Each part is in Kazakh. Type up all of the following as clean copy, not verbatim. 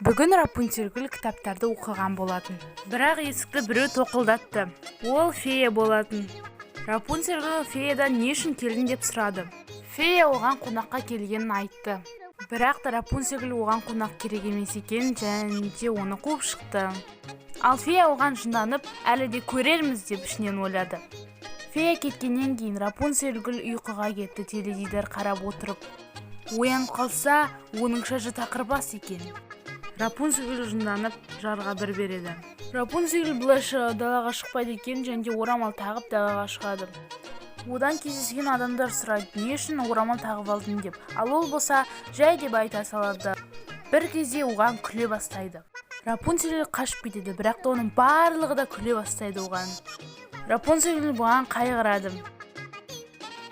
Бүгін Рапунцель кітаптарды оқыған болатын. Бірақ есікті біреу тоқылдатты. Ол фея болатын. Рапунцель феядан не үшін келдің деп сұрады. Фея оған қонаққа келгенін айтты. Бірақ та Рапунцель оған қонақ керек емес екенін және де оны қуып шықты. Ал фея оған жынданып, әлі де көрерміз деп ішінен ойлады. Фея кеткеннен кейін Рапунцель ұйқыға кетті, теледидар қарап отырып. Оянып қалса, оның шашы тақырбас екен. Рапунцель жынданып жарға бір береді. Рапунцель бұлайша далаға шықпайды екен және орамал тағып далаға шығады. Одан кездескен адамдар сұрайды, не үшін орамал тағып алдың деп. Ал ол болса, жай деп айта салады. Бір кезде оған күле бастайды. Рапунцель қашып кетеді, бірақ та оның барлығы да күле бастайды оған. Рапунцель бұған қайғырады.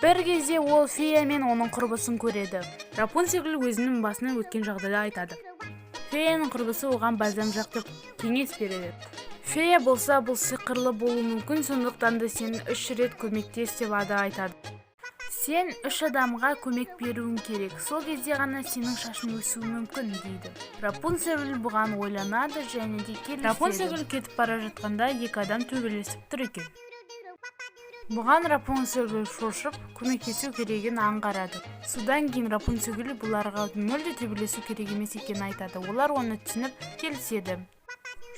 Бір кезде ол фея мен оның құрбысын көреді. Рапунцель өзінің басынан өткен жағдайды айтады. Феяның құрбысы оған бальзам жақтып кеңес береді. Фея болса, бұл сиқырлы болуы мүмкін, сондықтан да сен 3 рет көмектес деп айтады. Сен 3 адамға көмек беруің керек, сол кезде ғана сенің шашың өсуі мүмкін дейді. Рапунцель бұған ойланады және де келіседі. Рапунцель кетіп бара жатқанда 2 адам төбелесіп тұр екен. Бұған Рапунцель шошып, көмектесу керегін аңғарады. Содан кейін Рапунцель бұларға мүлде төбелесу керек емес екенін айтады. Олар оны түсініп келіседі.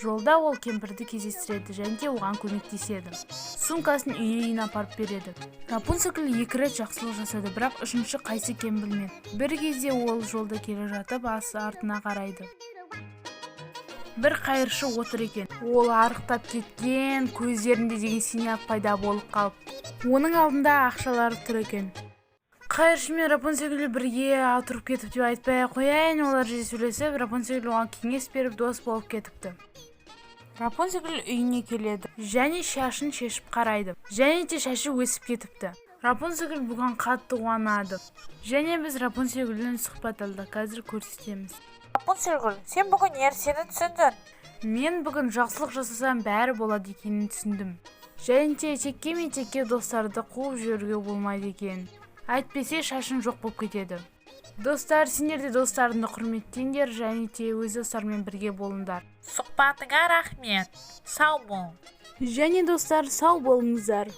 Жолда ол кемпірді кездестіреді және де оған көмектеседі. Сумкасын үйіне апарып береді. Рапунцель 2 рет жақсылық жасады, бірақ 3-ші қайсы екенін білмеді. Бір кезде ол жолда келе жатып, артына қарайды. Бір қайыршы отыр екен. Ол арықтап кеткен, көздерінде деген синяк пайда болып қалып. Оның алдында ақшалары тұр екен. Қайыршы мен Рапунцель бірге отырып кетіп деп айтпай қояйын, олар сөйлесіп, Рапунцель оған кеңес беріп дос болып кетіпті. Рапунцель үйіне келеді және шашын шешіп қарайды. Және де шашы өсіп кетіпті. Рапунцель бұған қатты қуанады. Және біз Рапунцельден сұхбат алдық, қазір көрсетеміз. Рапунцель, сен бүгін нәрсені түсіндің? Мен бүгін жақсылық жасасам бәрі болады екенін түсіндім. Және де текке мен текке достарды қуып жүруге болмайды екен. Әйтпесе шашын жоқ болып кетеді. Достар, сендер де достарыңды құрметтеңдер және де өз достармен бірге болыңдар. Сұхбатыңа рахмет. Сау бол. Және достар, сау болыңыздар.